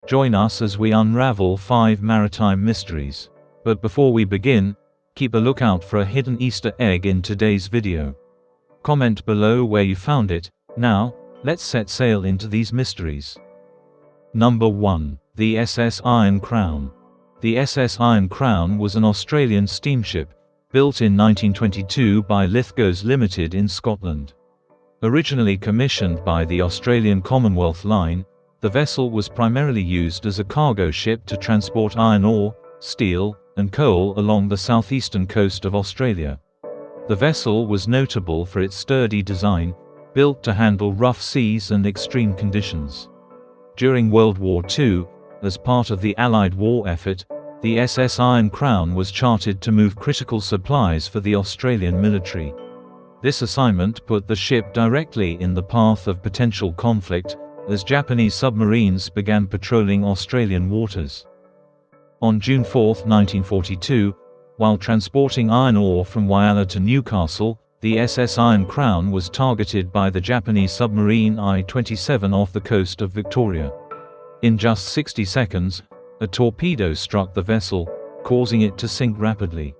Join us as we unravel 5 maritime mysteries. But before we begin, keep a lookout for a hidden Easter egg in today's video. Comment below where you found it. Now, let's set sail into these mysteries. Number 1. The SS Iron Crown. The SS Iron Crown was an Australian steamship, built in 1922 by Lithgows Limited in Scotland. Originally commissioned by the Australian Commonwealth Line, the vessel was primarily used as a cargo ship to transport iron ore, steel, and coal along the southeastern coast of Australia. The vessel was notable for its sturdy design, built to handle rough seas and extreme conditions. During World War II, as part of the Allied war effort, the SS Iron Crown was chartered to move critical supplies for the Australian military. This assignment put the ship directly in the path of potential conflict, as Japanese submarines began patrolling Australian waters. On June 4, 1942, while transporting iron ore from Whyalla to Newcastle, the SS Iron Crown was targeted by the Japanese submarine I-27 off the coast of Victoria. In just 60 seconds, a torpedo struck the vessel, causing it to sink rapidly.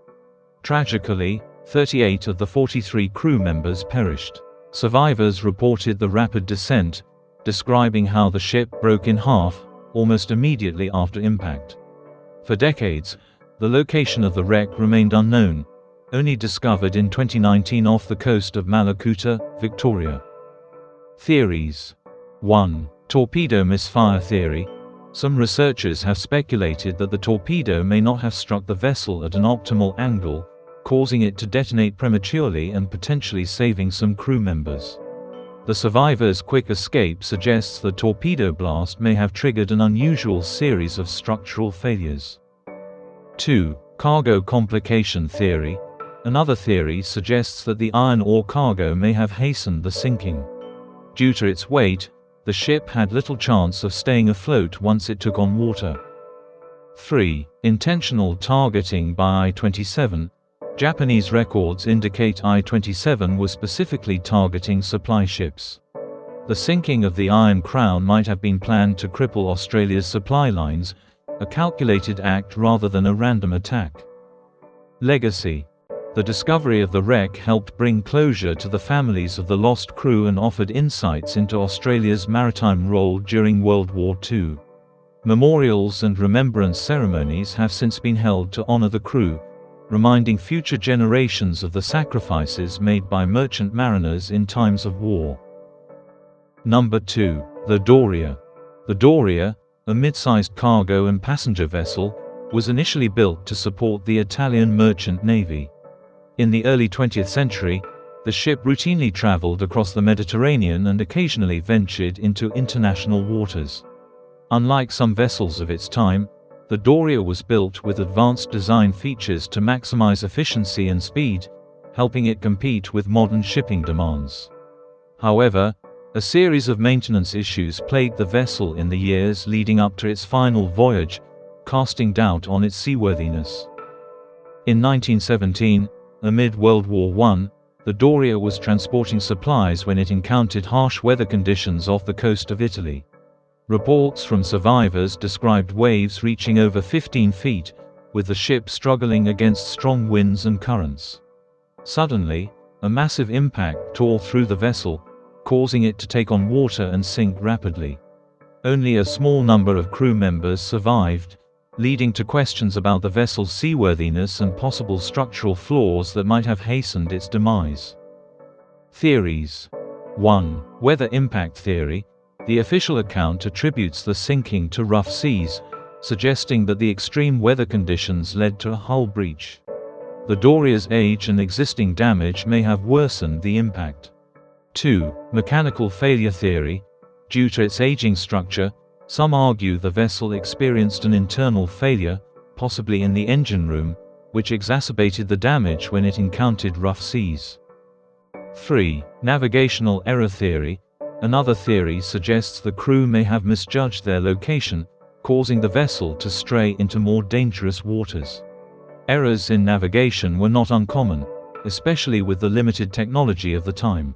Tragically, 38 of the 43 crew members perished. Survivors reported the rapid descent, describing how the ship broke in half, almost immediately after impact. For decades, the location of the wreck remained unknown, only discovered in 2019 off the coast of Malakuta, Victoria. Theories. 1. Torpedo misfire theory. Some researchers have speculated that the torpedo may not have struck the vessel at an optimal angle, causing it to detonate prematurely and potentially saving some crew members. The survivors' quick escape suggests the torpedo blast may have triggered an unusual series of structural failures. 2. Cargo complication theory. Another theory suggests that the iron ore cargo may have hastened the sinking. Due to its weight, the ship had little chance of staying afloat once it took on water. 3. Intentional targeting by I-27. Japanese records indicate I-27 was specifically targeting supply ships. The sinking of the Iron Crown might have been planned to cripple Australia's supply lines, a calculated act rather than a random attack. Legacy. The discovery of the wreck helped bring closure to the families of the lost crew and offered insights into Australia's maritime role during World War II. Memorials and remembrance ceremonies have since been held to honour the crew, reminding future generations of the sacrifices made by merchant mariners in times of war. Number 2. The Doria. The Doria, a mid-sized cargo and passenger vessel, was initially built to support the Italian merchant navy. In the early 20th century, the ship routinely traveled across the Mediterranean and occasionally ventured into international waters. Unlike some vessels of its time, the Doria was built with advanced design features to maximize efficiency and speed, helping it compete with modern shipping demands. However, a series of maintenance issues plagued the vessel in the years leading up to its final voyage, casting doubt on its seaworthiness. In 1917, amid World War I, the Doria was transporting supplies when it encountered harsh weather conditions off the coast of Italy. Reports from survivors described waves reaching over 15 feet, with the ship struggling against strong winds and currents. Suddenly, a massive impact tore through the vessel, causing it to take on water and sink rapidly. Only a small number of crew members survived, leading to questions about the vessel's seaworthiness and possible structural flaws that might have hastened its demise. Theories. 1. Weather impact theory. The official account attributes the sinking to rough seas, suggesting that the extreme weather conditions led to a hull breach. The Doria's age and existing damage may have worsened the impact. 2. Mechanical failure theory. Due to its aging structure, some argue the vessel experienced an internal failure, possibly in the engine room, which exacerbated the damage when it encountered rough seas. 3. Navigational error theory. Another theory suggests the crew may have misjudged their location, causing the vessel to stray into more dangerous waters. Errors in navigation were not uncommon, especially with the limited technology of the time.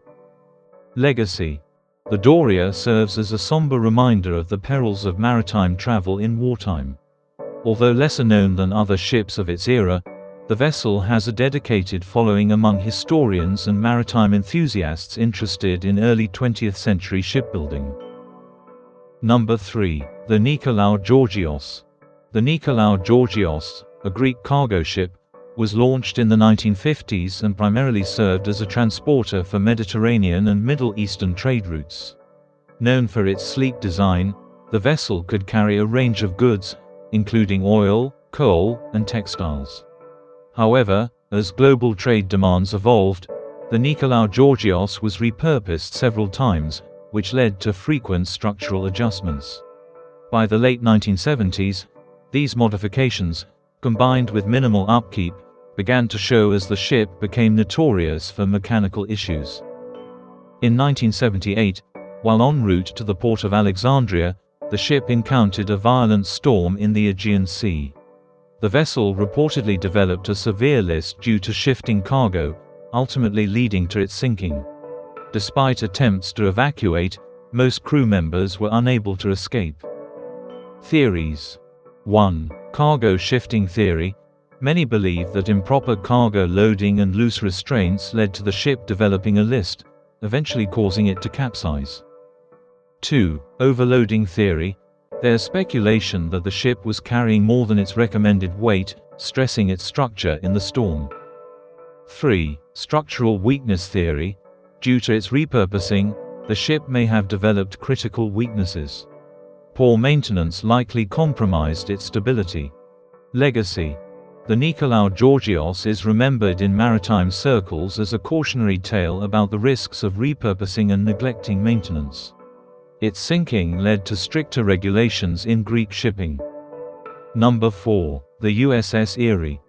Legacy. The Doria serves as a somber reminder of the perils of maritime travel in wartime. Although lesser known than other ships of its era, the vessel has a dedicated following among historians and maritime enthusiasts interested in early 20th century shipbuilding. Number 3. The Nicolaou Georgios. The Nicolaou Georgios, a Greek cargo ship, was launched in the 1950s and primarily served as a transporter for Mediterranean and Middle Eastern trade routes. Known for its sleek design, the vessel could carry a range of goods, including oil, coal, and textiles. However, as global trade demands evolved, the Nicolaou Georgios was repurposed several times, which led to frequent structural adjustments. By the late 1970s, these modifications, combined with minimal upkeep, began to show as the ship became notorious for mechanical issues. In 1978, while en route to the port of Alexandria, the ship encountered a violent storm in the Aegean Sea. The vessel reportedly developed a severe list due to shifting cargo, ultimately leading to its sinking. Despite attempts to evacuate, most crew members were unable to escape. Theories. 1. Cargo shifting theory. Many believe that improper cargo loading and loose restraints led to the ship developing a list, eventually causing it to capsize. 2. Overloading theory. There's speculation that the ship was carrying more than its recommended weight, stressing its structure in the storm. 3. Structural weakness theory. Due to its repurposing, the ship may have developed critical weaknesses. Poor maintenance likely compromised its stability. Legacy. The Nicolaou Georgios is remembered in maritime circles as a cautionary tale about the risks of repurposing and neglecting maintenance. Its sinking led to stricter regulations in Greek shipping. Number 4. The USS Erie.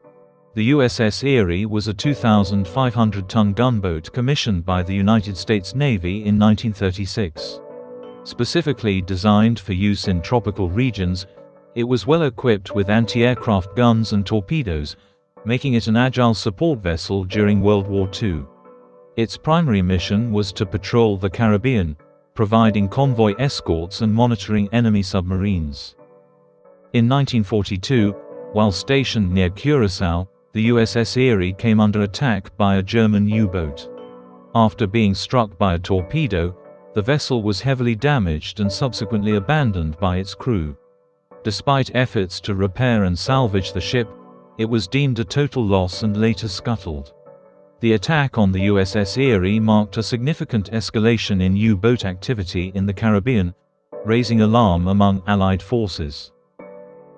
The USS Erie was a 2,500-ton gunboat commissioned by the United States Navy in 1936. Specifically designed for use in tropical regions, it was well equipped with anti-aircraft guns and torpedoes, making it an agile support vessel during World War II. Its primary mission was to patrol the Caribbean, providing convoy escorts and monitoring enemy submarines. In 1942, while stationed near Curaçao, the USS Erie came under attack by a German U-boat. After being struck by a torpedo, the vessel was heavily damaged and subsequently abandoned by its crew. Despite efforts to repair and salvage the ship, it was deemed a total loss and later scuttled. The attack on the USS Erie marked a significant escalation in U-boat activity in the Caribbean, raising alarm among Allied forces.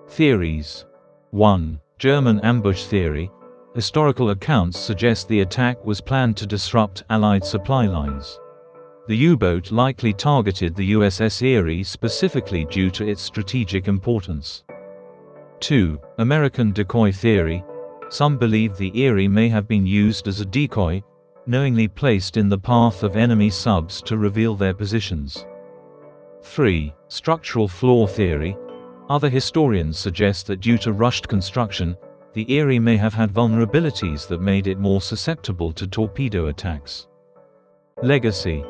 Theories. 1. German ambush theory. Historical accounts suggest the attack was planned to disrupt Allied supply lines. The U-boat likely targeted the USS Erie specifically due to its strategic importance. 2. American decoy theory. Some believe the Erie may have been used as a decoy, knowingly placed in the path of enemy subs to reveal their positions. 3. Structural flaw theory. Other historians suggest that due to rushed construction, the Erie may have had vulnerabilities that made it more susceptible to torpedo attacks. Legacy.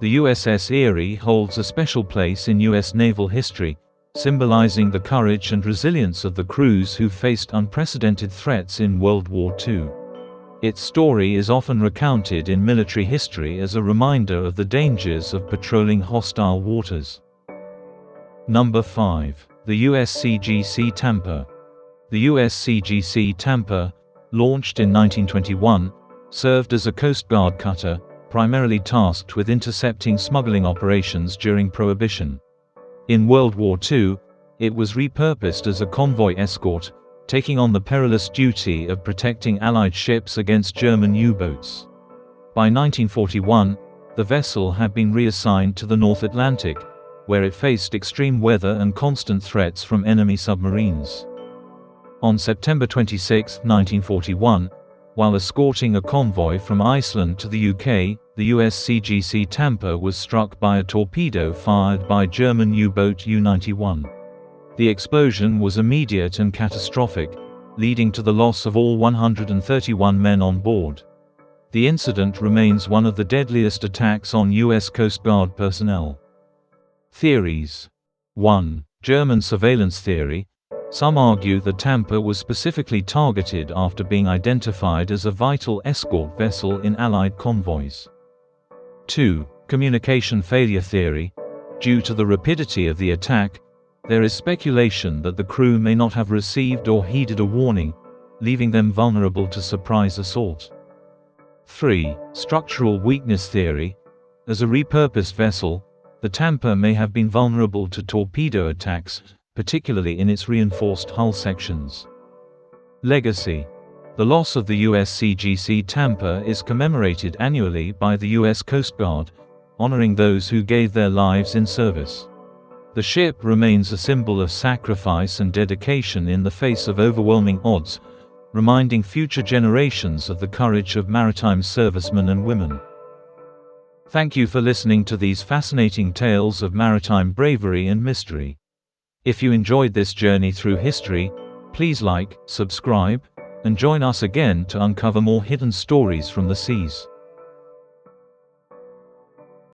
The USS Erie holds a special place in U.S. naval history, symbolizing the courage and resilience of the crews who faced unprecedented threats in World War II. Its story is often recounted in military history as a reminder of the dangers of patrolling hostile waters. Number 5. The USCGC Tampa. The USCGC Tampa, launched in 1921, served as a Coast Guard cutter, primarily tasked with intercepting smuggling operations during Prohibition. In World War II, it was repurposed as a convoy escort, taking on the perilous duty of protecting Allied ships against German U-boats. By 1941, the vessel had been reassigned to the North Atlantic, where it faced extreme weather and constant threats from enemy submarines. On September 26, 1941, while escorting a convoy from Iceland to the UK, the USCGC Tampa was struck by a torpedo fired by German U-boat U-91. The explosion was immediate and catastrophic, leading to the loss of all 131 men on board. The incident remains one of the deadliest attacks on U.S. Coast Guard personnel. Theories. 1. German surveillance theory. Some argue that Tamper was specifically targeted after being identified as a vital escort vessel in Allied convoys. 2. Communication failure theory. Due to the rapidity of the attack, there is speculation that the crew may not have received or heeded a warning, leaving them vulnerable to surprise assault. 3. Structural weakness theory. As a repurposed vessel, the Tamper may have been vulnerable to torpedo attacks, particularly in its reinforced hull sections. Legacy. The loss of the USCGC Tampa is commemorated annually by the U.S. Coast Guard, honoring those who gave their lives in service. The ship remains a symbol of sacrifice and dedication in the face of overwhelming odds, reminding future generations of the courage of maritime servicemen and women. Thank you for listening to these fascinating tales of maritime bravery and mystery. If you enjoyed this journey through history, please like, subscribe, and join us again to uncover more hidden stories from the seas.